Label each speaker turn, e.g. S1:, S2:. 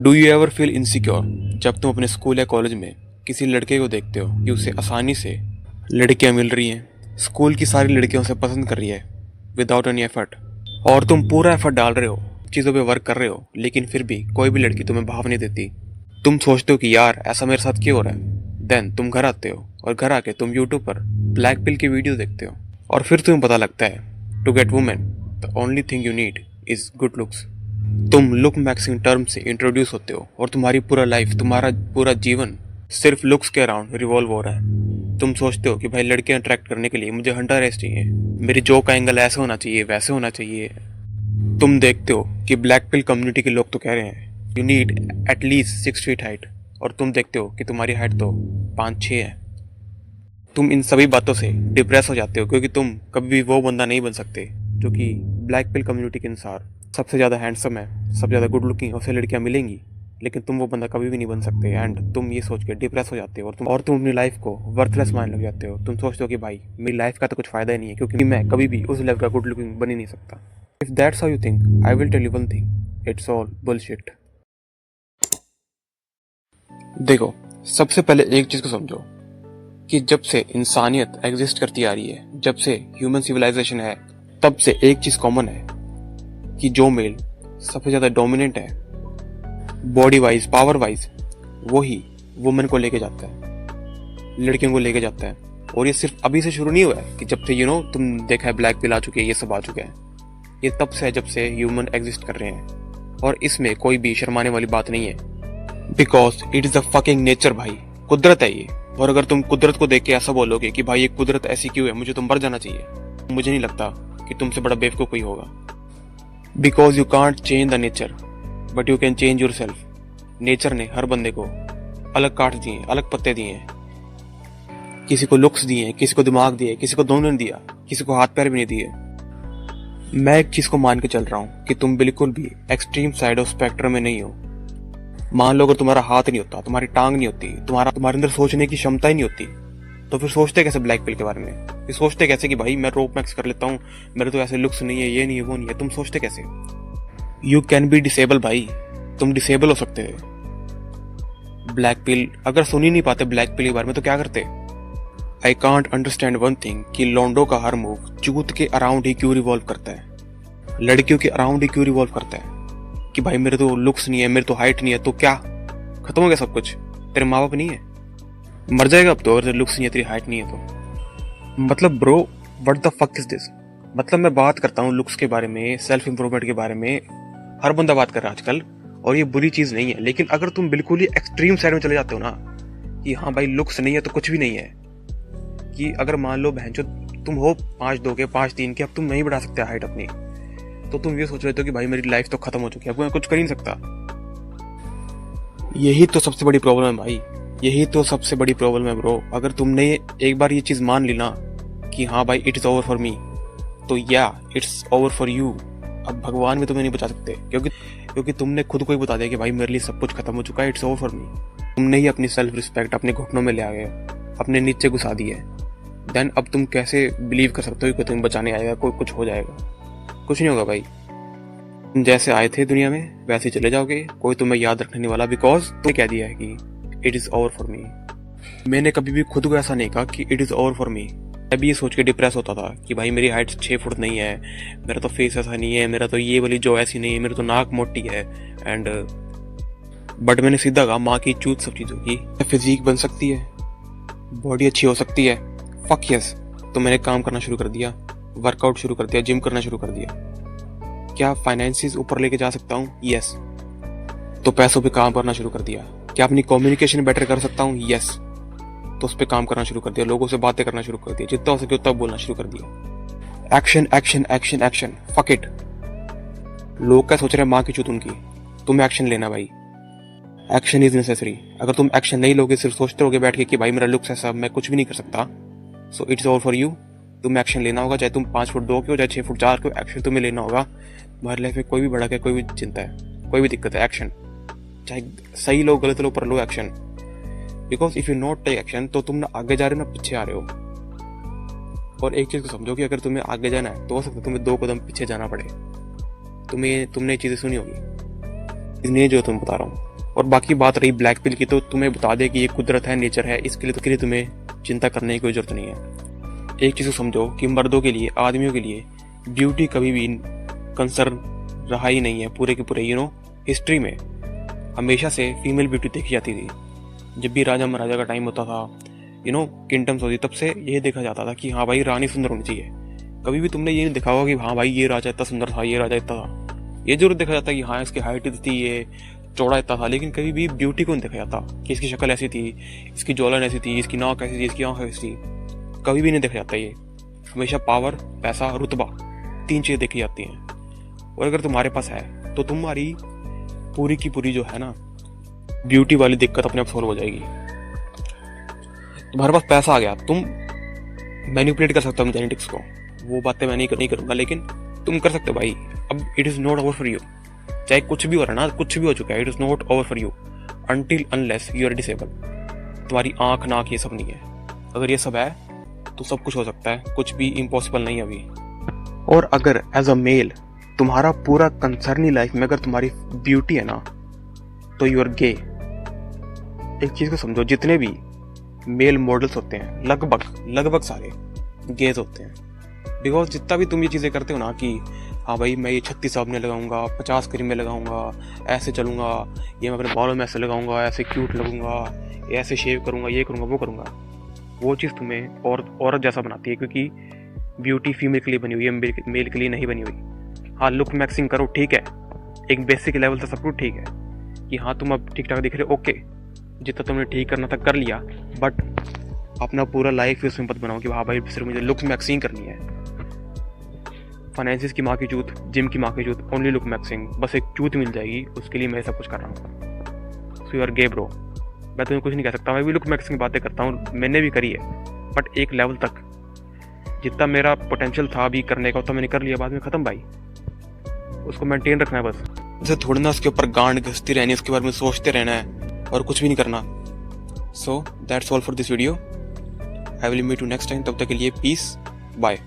S1: Do you ever feel insecure जब तुम अपने स्कूल या कॉलेज में किसी लड़के को देखते हो कि उसे आसानी से लड़कियां मिल रही हैं, स्कूल की सारी लड़कियां उसे पसंद कर रही है विदाउट एनी एफर्ट, और तुम पूरा एफर्ट डाल रहे हो, चीज़ों पे वर्क कर रहे हो, लेकिन फिर भी कोई भी लड़की तुम्हें भाव नहीं देती। तुम सोचते हो कि यार ऐसा मेरे साथ क्यों हो रहा है। देन तुम घर आते हो और घर आके तुम यूट्यूब पर ब्लैक पिल की वीडियो देखते हो और फिर तुम्हें पता लगता है to get women the only thing you need is good looks. तुम लुक मैक्सिंग टर्म से इंट्रोड्यूस होते हो और तुम्हारी पूरा लाइफ, तुम्हारा पूरा जीवन सिर्फ लुक्स के अराउंड रिवॉल्व हो रहा है। तुम सोचते हो कि भाई लड़कियां अट्रैक्ट करने के लिए मुझे हंटर रेस चाहिए, मेरी जोक का एंगल ऐसे होना चाहिए, वैसे होना चाहिए। तुम देखते हो कि ब्लैक पिल कम्युनिटी के लोग तो कह रहे हैं you need at least 6 feet height, और तुम देखते हो कि तुम्हारी हाइट तो 5-6 है। तुम इन सभी बातों से डिप्रेस हो जाते हो क्योंकि तुम कभी भी वो बंदा नहीं बन सकते जो कि ब्लैक पिल कम्युनिटी के अनुसार सबसे ज़्यादा हैंडसम है, सबसे ज़्यादा गुड लुकिंग, उसे लड़कियां मिलेंगी, लेकिन तुम वो बंदा कभी भी नहीं बन सकते। एंड तुम ये सोच के डिप्रेस हो जाते हो और तुम अपनी लाइफ को वर्थलेस मानने लग जाते हो। तुम सोचते हो कि भाई मेरी लाइफ का तो कुछ फ़ायदा ही नहीं है क्योंकि मैं कभी भी उस लेवल का गुड लुकिंग बन ही नहीं सकता। If that's how you think, I will tell you one thing, it's all bullshit. देखो, सबसे पहले एक चीज़ को समझो कि जब से इंसानियत एग्जिस्ट करती आ रही है, जब से ह्यूमन सिविलाइजेशन है, तब से एक चीज़ कॉमन है कि जो मेल सबसे ज़्यादा डोमिनेंट है बॉडी वाइज, पावर वाइज, वही वुमेन को लेके जाता है, लड़कियों को लेके जाता है। और ये सिर्फ अभी से शुरू नहीं हुआ है कि जब से तुम देखा है ब्लैक पिल आ चुकी है, ये सब आ चुका है। ये तब से है जब से ह्यूमन एग्जिस्ट कर रहे हैं, और इसमें कोई भी शर्माने वाली बात नहीं है, because it is the fucking nature भाई। कुदरत है ये। और अगर तुम कुदरत को देख के ऐसा बोलोगे कि भाई ये कुदरत ऐसी क्यों है, मुझे तो मर जाना चाहिए, मुझे नहीं लगता कि तुमसे बड़ा बेवकूफ कोई होगा। Because you can't change the nature but you can change your self. Nature ने हर बंदे को अलग काट दिए, अलग पत्ते दिए हैं। किसी को लुक्स दिए, किसी को दिमाग दिए, किसी को दोनों ने दिया, किसी को हाथ पैर भी नहीं दिए। मैं एक चीज को मान के चल रहा हूँ कि तुम बिल्कुल भी एक्सट्रीम साइड ऑफ स्पेक्ट्रम में नहीं हो। मान लो अगर तुम्हारा हाथ नहीं होता, तुम्हारी टांग नहीं होती, तुम्हारे अंदर सोचने की क्षमता ही नहीं होती, तो फिर सोचते कैसे ब्लैक पिल के बारे में? फिर सोचते कैसे कि भाई मैं रोप मैक्स कर लेता हूँ, मेरे तो ऐसे लुक्स नहीं है, ये नहीं है, वो नहीं है। तुम सोचते कैसे? यू कैन बी डिसेबल भाई, तुम डिसेबल हो सकते हो। ब्लैक पिल अगर सुन ही नहीं पाते ब्लैक पिल के बारे में तो क्या करते? I can't understand one thing कि लोंडो का हर मूव जूत के अराउंड ही क्यों रिवॉल्व करता है, लड़कियों के अराउंड ही क्यों रिवॉल्व करता है कि भाई मेरे तो लुक्स नहीं है, मेरे तो हाइट नहीं है, तो क्या खत्म हो गया सब कुछ? तेरे माँ बाप नहीं है, मर जाएगा अब तो अगर तेरे लुक्स नहीं है, तेरी हाइट नहीं है तो। मतलब bro, what the fuck is this? मतलब मैं बात करता हूँ लुक्स के बारे में, सेल्फ इंप्रूवमेंट के बारे में, हर बंदा बात कर रहा है आजकल, और ये बुरी चीज नहीं है। लेकिन अगर तुम बिल्कुल ही एक्सट्रीम साइड में चले जाते हो ना कि हाँ भाई लुक्स नहीं है तो कुछ भी नहीं है, कि अगर मान लो बहनचोद तुम हो 5'2" के, 5'3" के, अब तुम नहीं बढ़ा सकते हाइट अपनी, तो तुम ये सोच रहे हो कि भाई मेरी लाइफ तो खत्म हो चुकी है, अब मैं कुछ कर ही नहीं सकता। यही तो सबसे बड़ी प्रॉब्लम है भाई, यही तो सबसे बड़ी प्रॉब्लम है ब्रो। अगर तुमने एक बार ये चीज मान ली ना कि हाँ भाई it is over for me, तो या इट्स ओवर फॉर यू। अब भगवान भी तुम्हें नहीं बचा सकते क्योंकि तुमने खुद को ही बता दिया कि भाई मेरे लिए सब कुछ खत्म हो चुका है, इट्स ओवर फॉर मी। तुमने ही अपनी सेल्फ रिस्पेक्ट अपने घुटनों में ले आ गए, अपने नीचे घुसा दी है। देन अब तुम कैसे बिलीव कर सकते हो कि तुम्हें बचाने आएगा, कोई कुछ हो जाएगा? कुछ नहीं होगा भाई। तुम जैसे आए थे दुनिया में वैसे चले जाओगे, कोई तुम्हें याद रखने नहीं वाला, बिकॉज तुमने कह दिया है कि it is over for me. मैंने कभी भी खुद को ऐसा नहीं कहा कि it is over for me. मैं भी ये सोच के डिप्रेस होता था कि भाई मेरी हाइट 6 फुट नहीं है, मेरा तो फेस ऐसा नहीं है, मेरा तो ये वाली जो ऐसी नहीं है, मेरी तो नाक मोटी है, एंड बट मैंने सीधा कहा माँ की चूत सब चीज़ों की। फिजिक बन सकती है, बॉडी अच्छी हो सकती है, फक यस। तो मैंने काम करना शुरू कर दिया, वर्कआउट शुरू कर दिया, जिम करना शुरू कर दिया। क्या फाइनेंसिस ऊपर लेके जा सकता हूँ? यस। तो पैसों पे काम करना शुरू कर दिया। क्या अपनी कम्युनिकेशन बेटर कर सकता हूँ? यस। तो उस पर काम करना शुरू कर दिया, लोगों से बातें करना शुरू कर दिया, जितना हो सके उतना बोलना शुरू कर दिया। Action action action action, fuck it. लोग क्या सोच रहे हैं माँ की चूत उनकी, तुम एक्शन लेना भाई। Action is necessary. अगर तुम एक्शन नहीं लोगे, सिर्फ सोचते रहोगे बैठ के कि भाई मेरा लुक्स ऐसा, मैं कुछ भी नहीं कर सकता, so it's over for you. तुम्हें एक्शन लेना होगा, चाहे तुम 5'2" के हो, चाहे 6'4" के हो, एक्शन तुम्हें लेना होगा। तुम्हारी लाइफ में कोई भी बड़ा है, कोई भी चिंता है, कोई भी दिक्कत है, एक्शन। चाहे सही लो गलत लो, पर लो action. Because if you not take action तो तुम ना आगे जा रहे हो ना पीछे आ रहे हो। और एक चीज को समझो कि अगर तुम्हें आगे जाना है तो हो सकता है तुम्हें 2 कदम पीछे जाना पड़े। तुमने ये चीजें सुनी होगी, इसलिए जो तुम बता रहा हूँ। और बाकी बात रही ब्लैक पिल की, तो तुम्हें बता दे कि ये कुदरत है, नेचर है, इसके लिए तुम्हें चिंता करने की कोई जरूरत नहीं है। एक चीज़ को समझो कि मर्दों के लिए, आदमियों के लिए ब्यूटी कभी भी कंसर्न रहा ही नहीं है। पूरे के पूरे हिस्ट्री में हमेशा से फीमेल ब्यूटी देखी जाती थी। जब भी राजा महाराजा का टाइम होता था, किंगडम्स होती, तब से ये देखा जाता था कि हाँ भाई रानी सुंदर होनी चाहिए। कभी भी तुमने ये नहीं देखा होगा कि हाँ भाई ये राजा इतना सुंदर था, ये राजा इतना था। ये जरूर देखा जाता है कि हाँ इसकी हाइट इतनी थी, ये चौड़ा इतना था, लेकिन कभी भी ब्यूटी को नहीं देखा जाता कि इसकी शक्ल ऐसी थी, इसकी जौलन ऐसी थी, इसकी नाक ऐसी थी, इसकी आंख ऐसी थी। कभी भी नहीं देखा जाता ये। हमेशा पावर, पैसा, रुतबा, 3 चीज़ें देखी जाती हैं। और अगर तुम्हारे पास है तो तुम्हारी पूरी की पूरी जो है ना ब्यूटी वाली दिक्कत अपने आप सॉल्व हो जाएगी। तुम्हारे पास पैसा आ गया, तुम मैनिपुलेट कर सकते हो जेनेटिक्स को। वो बातें मैं नहीं करूंगा, लेकिन तुम कर सकते हो भाई। अब it is not over for you, चाहे कुछ भी हो रहा है ना, कुछ भी हो चुका है, it is not over for you until unless you are disable. तुम्हारी आंख, नाक, ये सब नहीं है। अगर ये सब है तो सब कुछ हो सकता है, कुछ भी इम्पॉसिबल नहीं है अभी। और अगर एज अ मेल तुम्हारा पूरा कंसर्न ही लाइफ में अगर तुम्हारी ब्यूटी है ना, तो यू आर गे। एक चीज को समझो, जितने भी मेल मॉडल्स होते हैं लगभग सारे गेज होते हैं। बिकॉज जितना भी तुम ये चीज़ें करते हो ना कि हाँ भाई मैं ये 36 साबुने लगाऊंगा, 50 क्रीम में लगाऊंगा, ऐसे चलूंगा, ये मैं अपने बालों में ऐसे लगाऊंगा, ऐसे क्यूट लगूंगा, ऐसे शेव करूंगा, ये करूंगा, वो करूंगा, वो चीज़ तुम्हें औरत जैसा बनाती है। क्योंकि ब्यूटी फीमेल के लिए बनी हुई है, मेल के लिए नहीं बनी हुई। हाँ लुक मैक्सिंग करो, ठीक है, एक बेसिक लेवल से सब कुछ ठीक है कि हाँ तुम अब ठीक ठाक दिख रहे हो, ओके, जितना तुमने ठीक करना था कर लिया। बट अपना पूरा लाइफ उसमें मत बनाओ कि हाँ भाई सिर्फ मुझे लुक मैक्सिंग करनी है। फाइनेंसिस की माँ की चूत, जिम की माँ की चूत, ओनली लुक मैक्सिंग, बस एक चूत मिल जाएगी, उसके लिए मैं सब कुछ कर रहा हूँ। So you are gay bro. मैं तुम्हें कुछ नहीं कह सकता, मैं भी लुक मैक्सिंग की बातें करता हूँ, मैंने भी करी है, बट एक लेवल तक। जितना मेरा पोटेंशियल था अभी करने का उतना मैंने कर लिया, बाद में खत्म भाई। उसको मेंटेन रखना है बस। जैसे थोड़ी ना उसके ऊपर गांड घसती रहनी है, उसके बारे में सोचते रहना है और कुछ भी नहीं करना। So that's all for this video. I will meet you next time. तब तक के लिए पीस, बाय।